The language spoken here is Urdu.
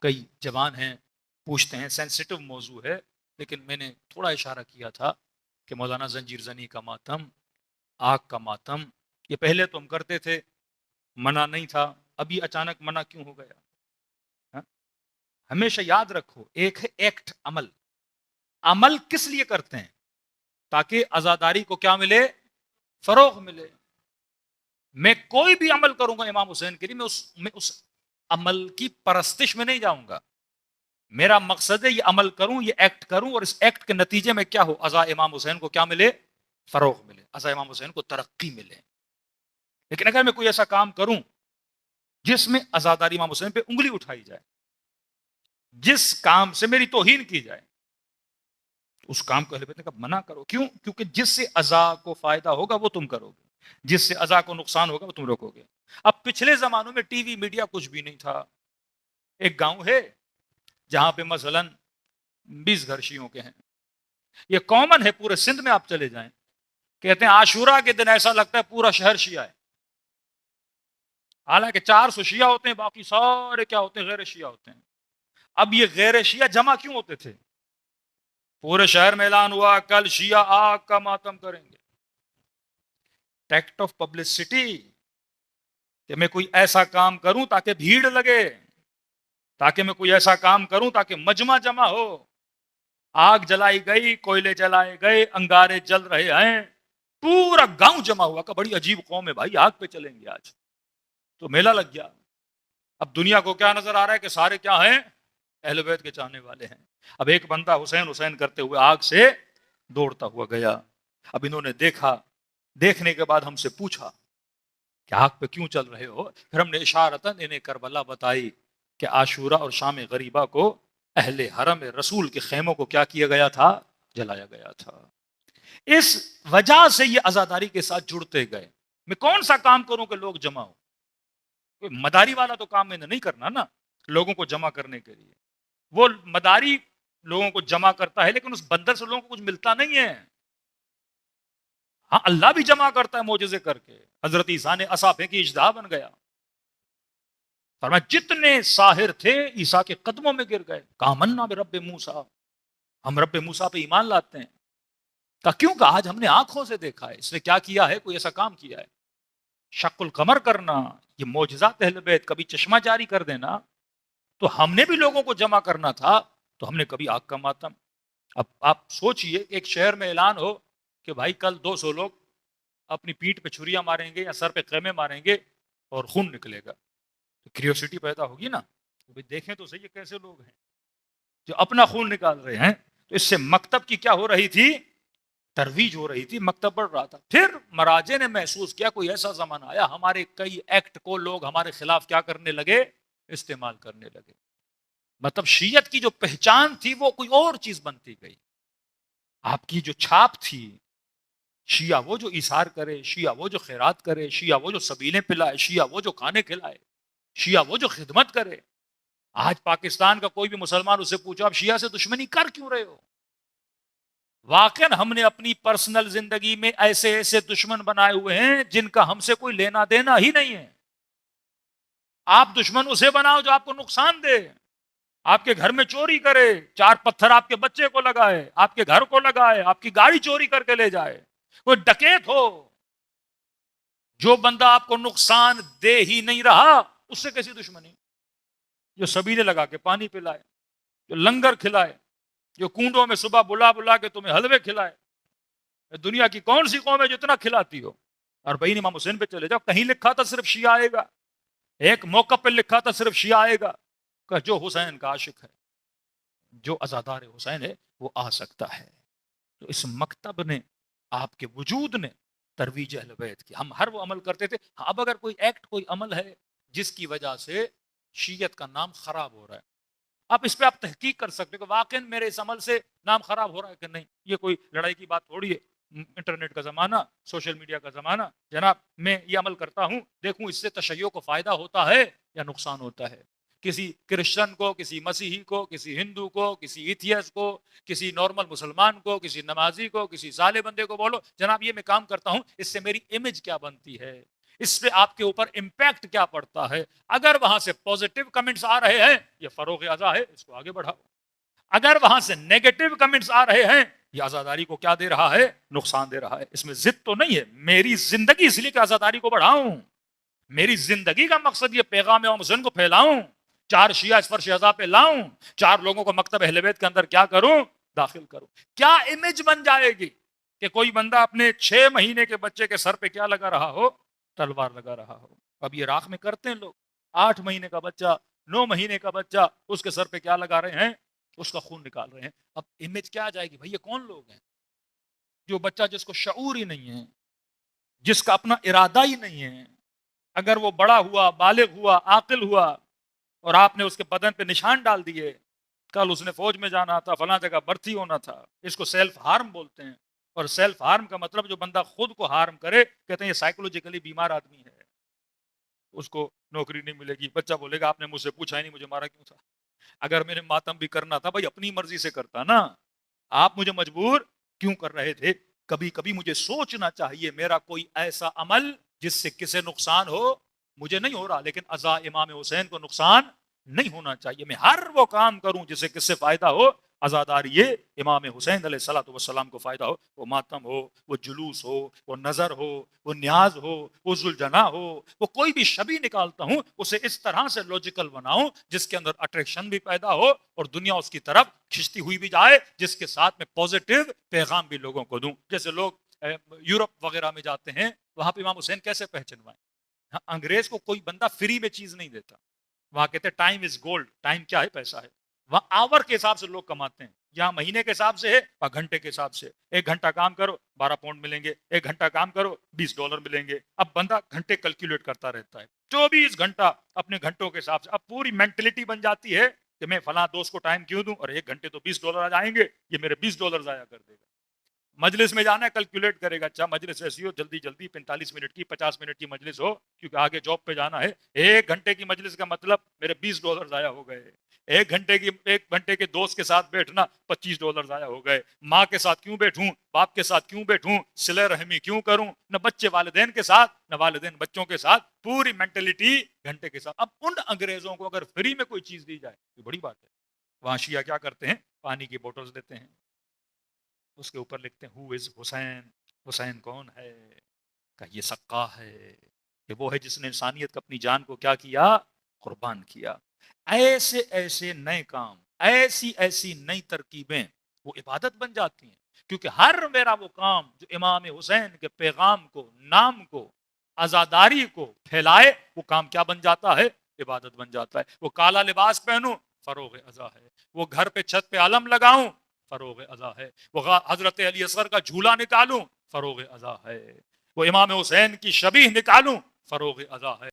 کئی جوان ہیں پوچھتے ہیں، سینسیٹیو موضوع ہے، لیکن میں نے تھوڑا اشارہ کیا تھا کہ مولانا زنجیر زنی کا ماتم، آگ کا ماتم، یہ پہلے تو ہم کرتے تھے، منع نہیں تھا، ابھی اچانک منع کیوں ہو گیا؟ ہاں؟ ہمیشہ یاد رکھو، ایک ہے ایکٹ، عمل، عمل کس لیے کرتے ہیں؟ تاکہ عزاداری کو کیا ملے؟ فروغ ملے۔ میں کوئی بھی عمل کروں گا امام حسین کے لیے، میں اس عمل کی پرستش میں نہیں جاؤں گا، میرا مقصد ہے یہ عمل کروں، یہ ایکٹ کروں، اور اس ایکٹ کے نتیجے میں کیا ہو؟ عزا امام حسین کو کیا ملے؟ فروغ ملے، عزا امام حسین کو ترقی ملے۔ لیکن اگر میں کوئی ایسا کام کروں جس میں عزاداری امام حسین پہ انگلی اٹھائی جائے، جس کام سے میری توہین کی جائے، اس کام کو اہل بیت نے کہا منع کرو۔ کیوں؟ کیونکہ جس سے عزا کو فائدہ ہوگا وہ تم کرو گے، جس سے عزا کو نقصان ہوگا وہ تم روکو گے۔ اب پچھلے زمانوں میں ٹی وی میڈیا کچھ بھی نہیں تھا، ایک گاؤں ہے جہاں پہ مثلا 20 گھر شیعوں کے ہیں، یہ کامن ہے، پورے سندھ میں آپ چلے جائیں، کہتے ہیں عاشورہ کے دن ایسا لگتا ہے پورا شہر شیعہ ہے، حالانکہ 400 شیعہ ہوتے ہیں، باقی سارے کیا ہوتے ہیں؟ غیر شیعہ ہوتے ہیں۔ اب یہ غیر شیعہ جمع کیوں ہوتے تھے؟ پورے شہر میں اعلان ہوا کل شیعہ آگ کا ماتم کریں گے، ٹیکٹ آف پبلسٹی، کہ میں کوئی ایسا کام کروں تاکہ بھیڑ لگے، تاکہ میں کوئی ایسا کام کروں تاکہ مجمع جمع ہو۔ آگ جلائی گئی، کوئلے جلائے گئے، انگارے جل رہے ہیں، پورا گاؤں جمع ہوا کہ بڑی عجیب قوم ہے بھائی، آگ پہ چلیں گے آج، تو میلہ لگ گیا۔ اب دنیا کو کیا نظر آ رہا ہے کہ سارے کیا ہیں؟ اہل بیت کے چاہنے والے ہیں۔ اب ایک بندہ حسین حسین کرتے ہوئے آگ سے دوڑتا ہوا گیا۔ اب انہوں نے دیکھا، دیکھنے کے بعد ہم سے پوچھا کہ آگ پہ کیوں چل رہے ہو؟ پھر ہم نے اشارتاً انہیں کربلا بتائی کہ عاشورہ اور شام غریبہ کو اہل حرم رسول کے خیموں کو کیا کیا گیا تھا؟ جلایا گیا تھا۔ اس وجہ سے یہ عزاداری کے ساتھ جڑتے گئے۔ میں کون سا کام کروں کہ لوگ جمع ہو؟ کوئی مداری والا تو کام میں نے نہیں کرنا نا لوگوں کو جمع کرنے کے لیے، وہ مداری لوگوں کو جمع کرتا ہے لیکن اس بندر سے لوگوں کو کچھ ملتا نہیں ہے۔ ہاں اللہ بھی جمع کرتا ہے معجزے کر کے۔ حضرت عیسیٰ نے عصا پھینکی، اژدہا بن گیا۔ فرمایا جتنے ساحر تھے عیسیٰ کے قدموں میں گر گئے، کہا منا برب موسیٰ، ہم رب موسیٰ پہ ایمان لاتے ہیں۔ کہا کیوں؟ کہ آج ہم نے آنکھوں سے دیکھا ہے اس نے کیا کیا ہے، کوئی ایسا کام کیا ہے۔ شق القمر کرنا، یہ معجزات اہل بیت، کبھی چشمہ جاری کر دینا، تو ہم نے بھی لوگوں کو جمع کرنا تھا، تو ہم نے کبھی آگ کا ماتم۔ اب آپ سوچئے ایک شہر میں اعلان ہو کہ بھائی کل 200 لوگ اپنی پیٹھ پہ چھریاں ماریں گے یا سر پہ خیمے ماریں گے اور خون نکلے گا، تو کریوسٹی پیدا ہوگی نا، تو دیکھیں تو صحیح کیسے لوگ ہیں جو اپنا خون نکال رہے ہیں۔ تو اس سے مکتب کی کیا ہو رہی تھی؟ ترویج ہو رہی تھی، مکتب بڑھ رہا تھا۔ پھر مراجع نے محسوس کیا کوئی ایسا زمانہ آیا ہمارے کئی ایکٹ کو لوگ ہمارے خلاف کیا کرنے لگے؟ استعمال کرنے لگے۔ مطلب شیعت کی جو پہچان تھی وہ کوئی اور چیز بنتی گئی۔ آپ کی جو چھاپ تھی، شیعہ وہ جو ایثار کرے، شیعہ وہ جو خیرات کرے، شیعہ وہ جو سبیلیں پلائے، شیعہ وہ جو کھانے کھلائے، شیعہ وہ جو خدمت کرے۔ آج پاکستان کا کوئی بھی مسلمان اسے پوچھو آپ شیعہ سے دشمنی کر کیوں رہے ہو؟ واقعا ہم نے اپنی پرسنل زندگی میں ایسے ایسے دشمن بنائے ہوئے ہیں جن کا ہم سے کوئی لینا دینا ہی نہیں ہے۔ آپ دشمن اسے بناؤ جو آپ کو نقصان دے، آپ کے گھر میں چوری کرے، 4 پتھر آپ کے بچے کو لگائے، آپ کے گھر کو لگائے، آپ کی گاڑی چوری کر کے لے جائے، کوئی ڈکیت ہو۔ جو بندہ آپ کو نقصان دے ہی نہیں رہا اس سے کیسی دشمنی؟ جو سبیلے لگا کے پانی پلائے، جو لنگر کھلائے، جو کنڈوں میں صبح بلا بلا کے تمہیں حلوے کھلائے۔ دنیا کی کون سی قوم ہے جو اتنا کھلاتی ہو؟ اور بھائی امام حسین پہ چلے جاؤ، کہیں لکھا تھا صرف شیعہ آئے گا؟ ایک موقع پہ لکھا تھا صرف شیعہ آئے گا؟ کہ جو حسین کا عاشق ہے، جو عزادار حسین ہے وہ آ سکتا ہے۔ تو اس مکتب نے، آپ کے وجود نے ترویج اہل بیت کی۔ ہم ہر وہ عمل کرتے تھے، اب اگر کوئی ایکٹ، کوئی عمل ہے جس کی وجہ سے شیعت کا نام خراب ہو رہا ہے، آپ اس پہ آپ تحقیق کر سکتے کہ واقعا میرے اس عمل سے نام خراب ہو رہا ہے کہ نہیں۔ یہ کوئی لڑائی کی بات تھوڑی ہے، انٹرنیٹ کا زمانہ، سوشل میڈیا کا زمانہ، جناب میں یہ عمل کرتا ہوں، دیکھوں اس سے تشیع کو فائدہ ہوتا ہے یا نقصان ہوتا ہے۔ کسی کرسچن کو، کسی مسیحی کو، کسی ہندو کو، کسی ایتھیس کو، کسی نارمل مسلمان کو، کسی نمازی کو، کسی صالح بندے کو بولو جناب یہ میں کام کرتا ہوں، اس سے میری امیج کیا بنتی ہے، اس پہ آپ کے اوپر امپیکٹ کیا پڑتا ہے. اگر وہاں سے پازیٹیو کمنٹس آ رہے ہیں یہ فروغ ازا ہے, اس کو آگے بڑھاؤ. اگر وہاں سے نیگیٹو کمنٹس آ رہے ہیں یہ آزاداری کو کیا دے رہا ہے, نقصان دے رہا ہے. اس میں ضد تو نہیں ہے, میری زندگی اس لیے کہ آزاداری کو بڑھاؤں, میری زندگی کا مقصد یہ پیغام امام حسین کو پھیلاؤں, 4 شیعہ اس فرش ازا پہ لاؤں, 4 لوگوں کو مکتب اہل بیت کے اندر کیا کروں, داخل کروں. کیا امیج بن جائے گی کہ کوئی بندہ اپنے 6 مہینے کے بچے کے سر پہ کیا لگا رہا ہو, تلوار لگا رہا ہو. اب یہ راکھ میں کرتے ہیں لوگ, 8 مہینے کا بچہ, 9 مہینے کا بچہ, اس کے سر پہ کیا لگا رہے ہیں, اس کا خون نکال رہے ہیں. اب امیج کیا آ جائے گی, بھائی یہ کون لوگ ہیں, جو بچہ جس کو شعور ہی نہیں ہے, جس کا اپنا ارادہ ہی نہیں ہے, اگر وہ بڑا ہوا, بالغ ہوا, عاقل ہوا اور آپ نے اس کے بدن پہ نشان ڈال دیے, کل اس نے فوج میں جانا تھا, فلاں جگہ بھرتی ہونا تھا, اس کو سیلف ہارم بولتے ہیں. اور سیلف ہارم کا مطلب جو بندہ خود کو ہارم کرے, کہتے ہیں یہ سائیکولوجیکلی بیمار آدمی ہے, اس کو نوکری نہیں ملے گی. بچہ بولے گا آپ نے مجھ سے پوچھا ہی نہیں, مجھے مارا کیوں تھا, اگر میں نے ماتم بھی کرنا تھا بھائی اپنی مرضی سے کرتا نا, آپ مجھے مجبور کیوں کر رہے تھے. کبھی کبھی مجھے سوچنا چاہیے میرا کوئی ایسا عمل جس سے کسے نقصان ہو, مجھے نہیں ہو رہا, لیکن ازا امام حسین کو نقصان نہیں ہونا چاہیے. میں ہر وہ کام کروں جس سے کس سے فائدہ ہو, ازاداری یہ امام حسین علیہ الصلوۃ والسلام کو فائدہ ہو. وہ ماتم ہو, وہ جلوس ہو, وہ نظر ہو, وہ نیاز ہو, وہ ذوالجناح ہو, وہ کوئی بھی شبی نکالتا ہوں اسے اس طرح سے لوجیکل بناؤں جس کے اندر اٹریکشن بھی پیدا ہو اور دنیا اس کی طرف کھنچتی ہوئی بھی جائے, جس کے ساتھ میں پازیٹیو پیغام بھی لوگوں کو دوں. جیسے لوگ یورپ وغیرہ میں جاتے ہیں, وہاں پہ امام حسین کیسے پہچنوائیں. انگریز کو کوئی بندہ فری میں چیز نہیں دیتا, وہاں کہتے ہیں ٹائم از گولڈ, ٹائم کیا ہے, پیسہ ہے. وہاں آور کے حساب سے لوگ کماتے ہیں, یہاں مہینے کے حساب سے ہے, وہاں گھنٹے کے حساب سے. 1 گھنٹہ کام کرو 12 پاؤنڈ ملیں گے, 1 گھنٹہ کام کرو $20 ملیں گے. اب بندہ گھنٹے کیلکولیٹ کرتا رہتا ہے, 24 گھنٹہ اپنے گھنٹوں کے حساب سے. اب پوری مینٹلٹی بن جاتی ہے کہ میں فلاں دوست کو ٹائم کیوں دوں, اور 1 گھنٹے تو $20 آ جائیں گے, یہ میرے $20 ضائع کر دے گا. مجلس میں جانا ہے کیلکولیٹ کرے گا, اچھا مجلس ایسی ہو جلدی جلدی 45 منٹ کی 50 منٹ کی مجلس ہو کیونکہ آگے جاب پہ جانا ہے. 1 گھنٹے کی مجلس کا مطلب میرے $20 ضائع ہو گئے. 1 گھنٹے کے دوست کے ساتھ بیٹھنا $25 ضائع ہو گئے. ماں کے ساتھ کیوں بیٹھوں, باپ کے ساتھ کیوں بیٹھوں, صلہ رحمی کیوں کروں, نہ بچے والدین کے ساتھ نہ والدین بچوں کے ساتھ, پوری مینٹلٹی گھنٹے کے ساتھ. اب ان انگریزوں کو اگر فری میں کوئی چیز دی جائے یہ بڑی بات ہے. وہاں شیعہ کیا کرتے ہیں, پانی کی بوٹلز دیتے ہیں, اس کے اوپر لکھتے ہیں ہو از حسین, حسین کون ہے, کہ یہ سقا ہے, کہ وہ ہے جس نے انسانیت کو اپنی جان کو کیا کیا, قربان کیا. ایسے ایسے نئے کام, ایسی ایسی نئی ترکیبیں وہ عبادت بن جاتی ہیں, کیونکہ ہر میرا وہ کام جو امام حسین کے پیغام کو, نام کو, آزاداری کو پھیلائے, وہ کام کیا بن جاتا ہے, عبادت بن جاتا ہے. وہ کالا لباس پہنوں, فروغ ازا ہے. وہ گھر پہ چھت پہ علم لگاؤں, فروغ ازا ہے. وہ حضرت علی اصغر کا جھولا نکالوں, فروغ ازا ہے. وہ امام حسین کی شبیہ نکالوں, فروغ ازا ہے.